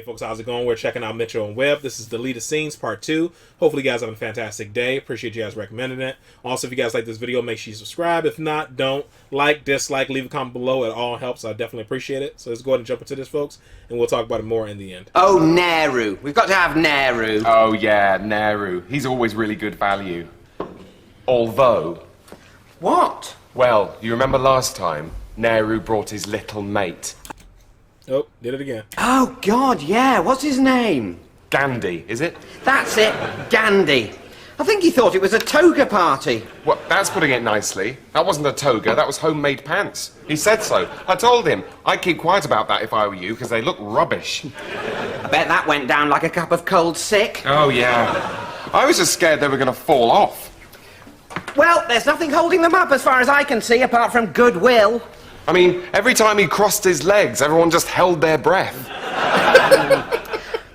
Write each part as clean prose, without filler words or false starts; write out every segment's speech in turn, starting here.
Hey folks, how's it going? We're checking out Mitchell and Webb. This is Deleted Scenes Part 2. Hopefully you guys have a fantastic day. Appreciate you guys recommending it. Also, if you guys like this video, make sure you subscribe. If not, don't. Like, dislike, leave a comment below. It all helps. I definitely appreciate it. So let's go ahead and jump into this, folks, and we'll talk about it more in the end. Oh, Nehru. We've got to have Nehru. Oh, yeah, Nehru. He's always really good value. Although... What? Well, you remember last time, Nehru brought his little mate. Oh, did it again. Oh, God, yeah. What's his name? Gandhi, is it? That's it, Gandhi. I think he thought it was a toga party. Well, that's putting it nicely. That wasn't a toga, that was homemade pants. He said so. I told him. I'd keep quiet about that if I were you, because they look rubbish. I bet that went down like a cup of cold sick. Oh, yeah. I was just scared they were going to fall off. Well, there's nothing holding them up as far as I can see, apart from goodwill. I mean, every time he crossed his legs, everyone just held their breath.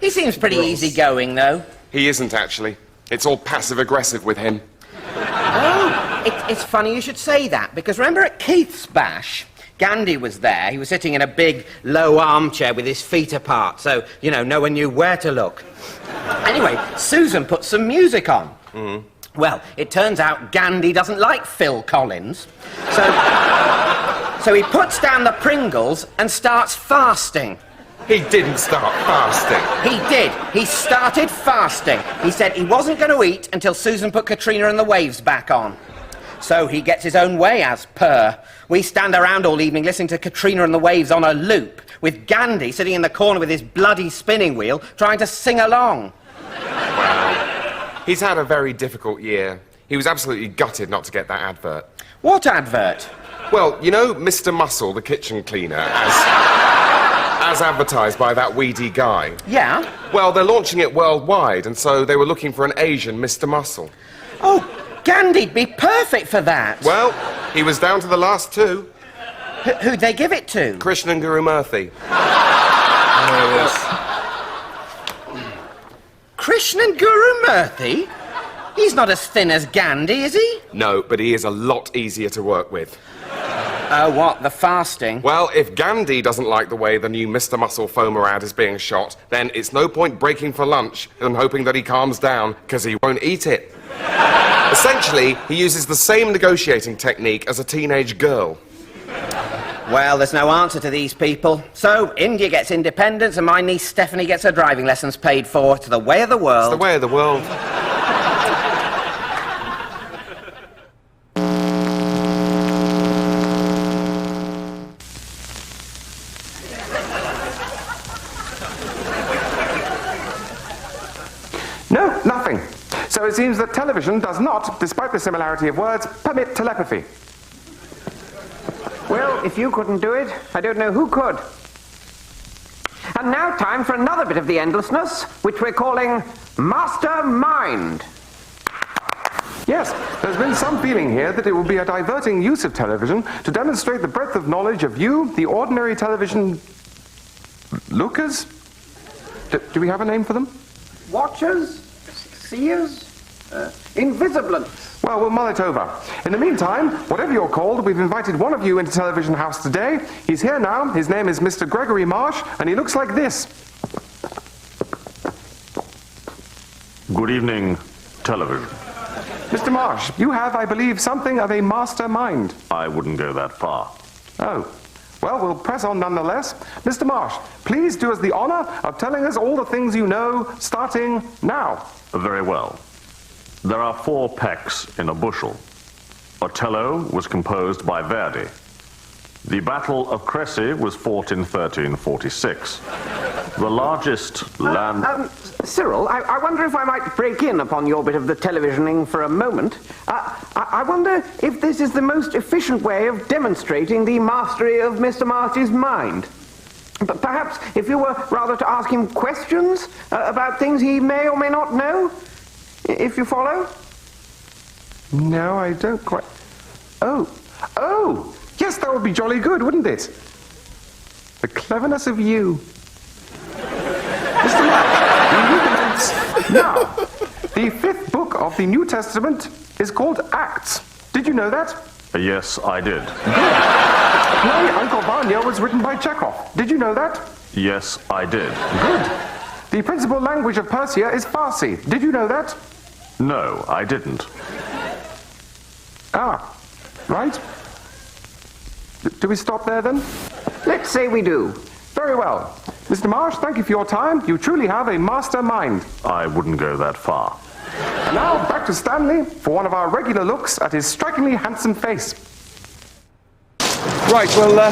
He seems pretty easygoing, though. He isn't, actually. It's all passive-aggressive with him. Oh, it's funny you should say that, because remember at Keith's bash, Gandhi was there. He was sitting in a big, low armchair with his feet apart, so, you know, no one knew where to look. Anyway, Susan put some music on. Mm-hmm. Well, it turns out Gandhi doesn't like Phil Collins, so he puts down the Pringles and starts fasting. He didn't start fasting. He did. He started fasting. He said he wasn't going to eat until Susan put Katrina and the Waves back on. So he gets his own way, as per. We stand around all evening listening to Katrina and the Waves on a loop, with Gandhi sitting in the corner with his bloody spinning wheel, trying to sing along. Wow. He's had a very difficult year. He was absolutely gutted not to get that advert. What advert? Well, you know Mr. Muscle, the kitchen cleaner, as advertised by that weedy guy? Yeah? Well, they're launching it worldwide, and so they were looking for an Asian Mr. Muscle. Oh, Gandhi'd be perfect for that. Well, he was down to the last two. Who'd they give it to? Krishnan and Guru Murthy. Krishnan Guru Murthy? He's not as thin as Gandhi, is he? No, but he is a lot easier to work with. Oh, what, the fasting? Well, if Gandhi doesn't like the way the new Mr. Muscle foamer ad is being shot, then it's no point breaking for lunch and hoping that he calms down, because he won't eat it. Essentially, he uses the same negotiating technique as a teenage girl. Well, there's no answer to these people. So, India gets independence and my niece Stephanie gets her driving lessons paid for. It's the way of the world. It's the way of the world. No, nothing. So it seems that television does not, despite the similarity of words, permit telepathy. Well, if you couldn't do it, I don't know who could. And now time for another bit of the endlessness, which we're calling Mastermind. Yes, there's been some feeling here that it will be a diverting use of television to demonstrate the breadth of knowledge of you, the ordinary television... Lucas? Do we have a name for them? Watchers? Seers? Invisiblants? Well, we'll mull it over. In the meantime, whatever you're called, we've invited one of you into Television House today. He's here now. His name is Mr. Gregory Marsh, and he looks like this. Good evening, television. Mr. Marsh, you have, I believe, something of a mastermind. I wouldn't go that far. Oh. Well, we'll press on nonetheless. Mr. Marsh, please do us the honor of telling us all the things you know, starting now. Very well. There are 4 pecks in a bushel. Otello was composed by Verdi. The Battle of Crécy was fought in 1346. The largest land... Cyril, I wonder if I might break in upon your bit of the televisioning for a moment. I wonder if this is the most efficient way of demonstrating the mastery of Mr. Marsh's mind. But perhaps if you were rather to ask him questions about things he may or may not know, if you follow? No, I don't quite... Oh! Yes, that would be jolly good, wouldn't it? The cleverness of you. Mr. Marsh, will you commence now? The 5th book of the New Testament is called Acts. Did you know that? Yes, I did. The play Uncle Vanya was written by Chekhov. Did you know that? Yes, I did. Good. The principal language of Persia is Farsi. Did you know that? No, I didn't. Ah, right. Do we stop there then? Let's say we do. Very well. Mr. Marsh, thank you for your time. You truly have a master mind. I wouldn't go that far. And now back to Stanley for one of our regular looks at his strikingly handsome face. Right, well, I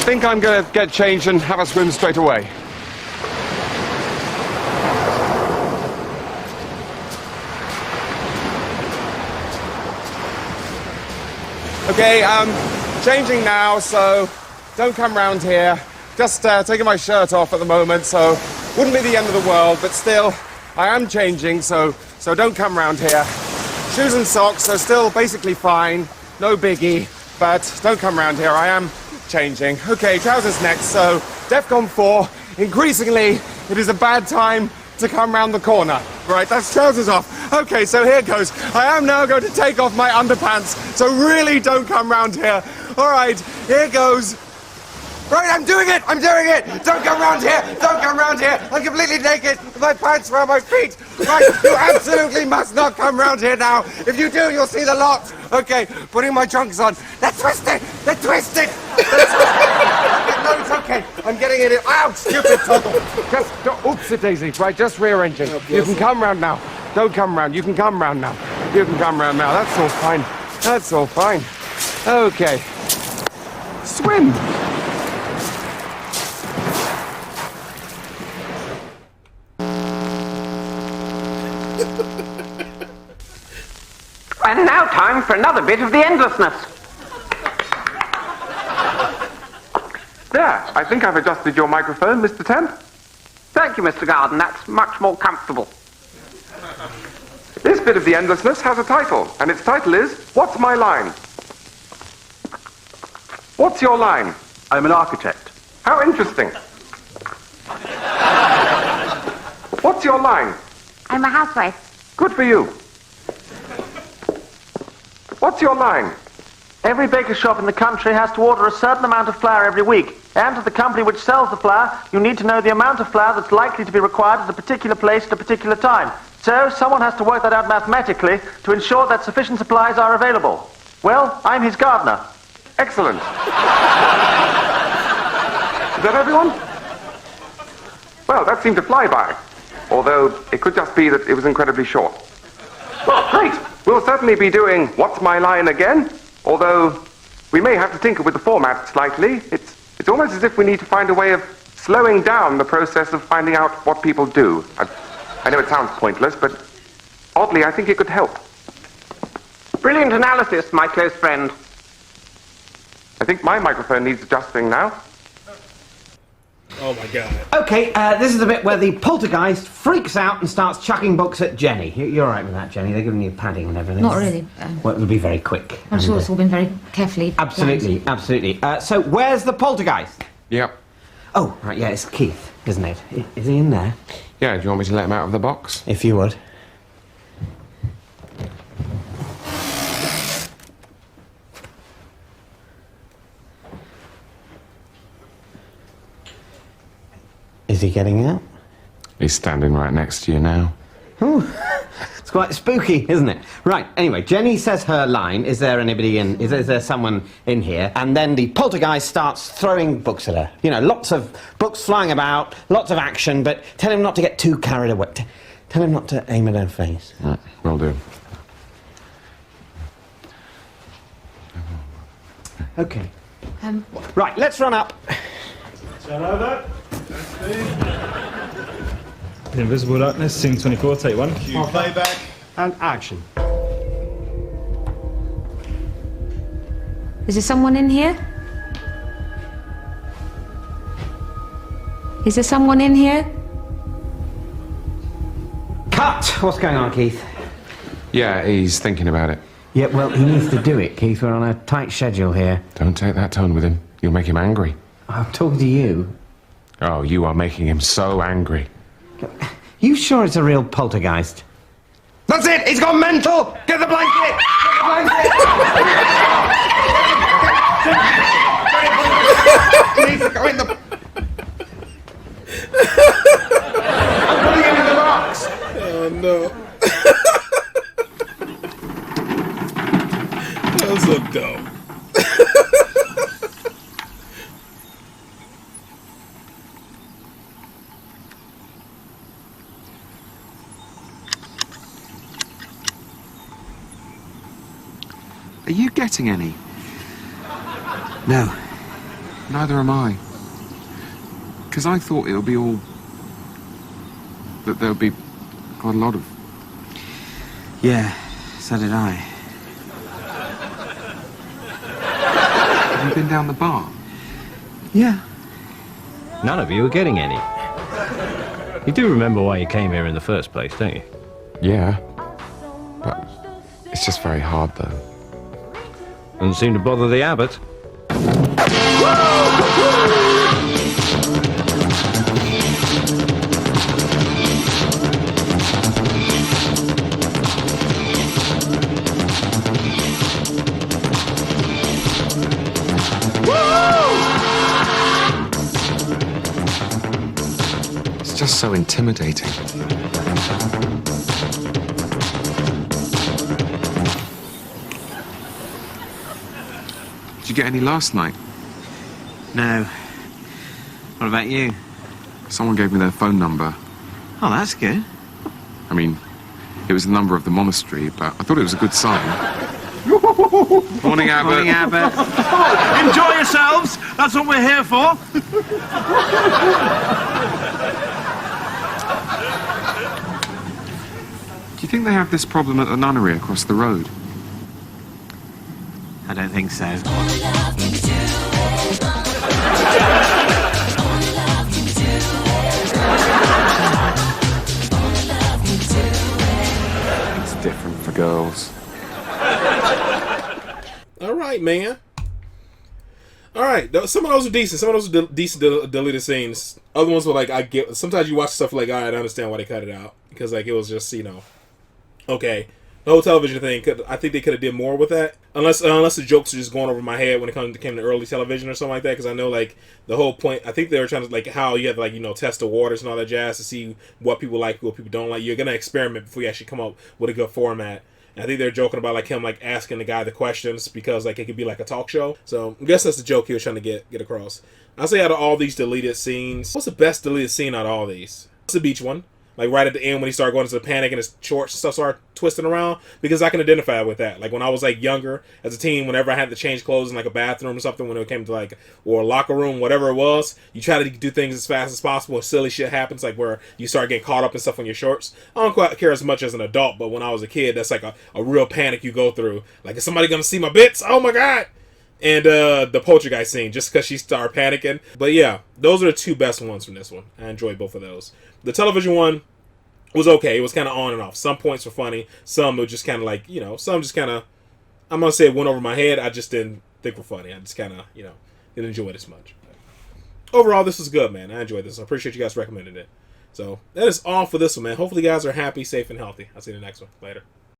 think I'm going to get changed and have a swim straight away. Okay, changing now, so don't come round here. Just taking my shirt off at the moment, so wouldn't be the end of the world, but still, I am changing, so don't come round here. Shoes and socks are still basically fine, no biggie, but don't come round here, I am changing. Okay, trousers next, so DEFCON 4, increasingly, it is a bad time to come round the corner. Right, that's trousers off. Okay, so here goes. I am now going to take off my underpants, so really don't come round here. All right, here goes. Right, I'm doing it! Don't come round here! Don't come round here! I'm completely naked with my pants around my feet! Right, you absolutely must not come round here now! If you do, you'll see the lot! Okay, putting my trunks on. They're twisted! No, it's okay. I'm getting it in. Ouch, stupid toggle! Oopsie daisy. Right, just rearranging. You can come round now. Don't come round. You can come round now. That's all fine. Okay. Swim! And now time for another bit of the endlessness. There, I think I've adjusted your microphone, Mr. Temp. Thank you, Mr. Garden. That's much more comfortable. This bit of the endlessness has a title, and its title is, What's My Line? What's your line? I'm an architect. How interesting. What's your line? I'm a housewife. Good for you. What's your line? Every baker shop in the country has to order a certain amount of flour every week. And to the company which sells the flour, you need to know the amount of flour that's likely to be required at a particular place at a particular time. So someone has to work that out mathematically to ensure that sufficient supplies are available. Well, I'm his gardener. Excellent. Is that everyone? Well, that seemed to fly by. Although, it could just be that it was incredibly short. Well, great. We'll certainly be doing What's My Line again, although we may have to tinker with the format slightly. It's almost as if we need to find a way of slowing down the process of finding out what people do. I know it sounds pointless, but oddly, I think it could help. Brilliant analysis, my close friend. I think my microphone needs adjusting now. Oh my god. Okay, this is the bit where the poltergeist freaks out and starts chucking books at Jenny. You're all right with that, Jenny? They're giving you padding and everything. Not really. Well, it'll be very quick. I'm sure it's all been very carefully Absolutely, planned. absolutely. So, where's the poltergeist? Yep. Oh, right, yeah, it's Keith, isn't it? Is he in there? Yeah, do you want me to let him out of the box? If you would. Is he getting out? He's standing right next to you now. Ooh, it's quite spooky, isn't it? Right, anyway, Jenny says her line. Is there anybody in... Is there someone in here? And then the poltergeist starts throwing books at her. You know, lots of books flying about, lots of action, but tell him not to get too carried away. Tell him not to aim at her face. Right, will do. Okay. Right, let's run up. Turn over. Invisible Darkness, scene 24, take one. Cue playback and action. Is there someone in here? Is there someone in here? Cut! What's going on, Keith? Yeah, he's thinking about it. Yeah, well, he needs to do it, Keith. We're on a tight schedule here. Don't take that tone with him. You'll make him angry. I'm talking to you. Oh, you are making him so angry. You sure it's a real poltergeist? That's it! He's gone mental! Get the blanket! Get the blanket! He needs to go in the... I'm putting him in the box. Oh no. That was so dumb. Are you getting any? No. Neither am I. Because I thought it would be all... that there would be quite a lot of... Yeah, so did I. Have you been down the bar? Yeah. None of you are getting any. You do remember why you came here in the first place, don't you? Yeah. But it's just very hard, though. Doesn't seem to bother the abbot. It's just so intimidating. Did you get any last night? No. What about you? Someone gave me their phone number. Oh, that's good. I mean, it was the number of the monastery, but I thought it was a good sign. Morning, Abbot. Morning, Abbott. Enjoy yourselves. That's what we're here for. Do you think they have this problem at the nunnery across the road? I don't think so. It's different for girls. All right, man. All right, some of those are decent. Some of those are decent deleted scenes. Other ones were like, I get. Sometimes you watch stuff like, all right, I understand why they cut it out, because like it was just, okay. The whole television thing, I think they could have did more with that. Unless the jokes are just going over my head when it came to early television or something like that. Because I know like the whole point, I think they were trying to like how you have to like test the waters and all that jazz to see what people like, what people don't like. You're gonna experiment before you actually come up with a good format. And I think they're joking about like him like asking the guy the questions because like it could be like a talk show. So I guess that's the joke he was trying to get across. I'll say out of all these deleted scenes, what's the best deleted scene out of all these? It's the beach one. Like right at the end when he started going into the panic and his shorts and stuff started twisting around, because I can identify with that. Like when I was like younger as a teen, whenever I had to change clothes in like a bathroom or something, when it came to like, or a locker room, whatever it was, you try to do things as fast as possible and silly shit happens, like where you start getting caught up in stuff on your shorts. I don't quite care as much as an adult, but when I was a kid, that's like a real panic you go through. Like, is somebody gonna see my bits? Oh my god! And the poltergeist scene, just because she started panicking. But yeah, those are the two best ones from this one. I enjoyed both of those. The television one was okay. It was kind of on and off. Some points were funny. Some were just kind of like, some just kind of, I'm going to say it went over my head. I just didn't think were funny. I just kind of, didn't enjoy it as much. But overall, this was good, man. I enjoyed this. I appreciate you guys recommending it. So that is all for this one, man. Hopefully you guys are happy, safe, and healthy. I'll see you in the next one. Later.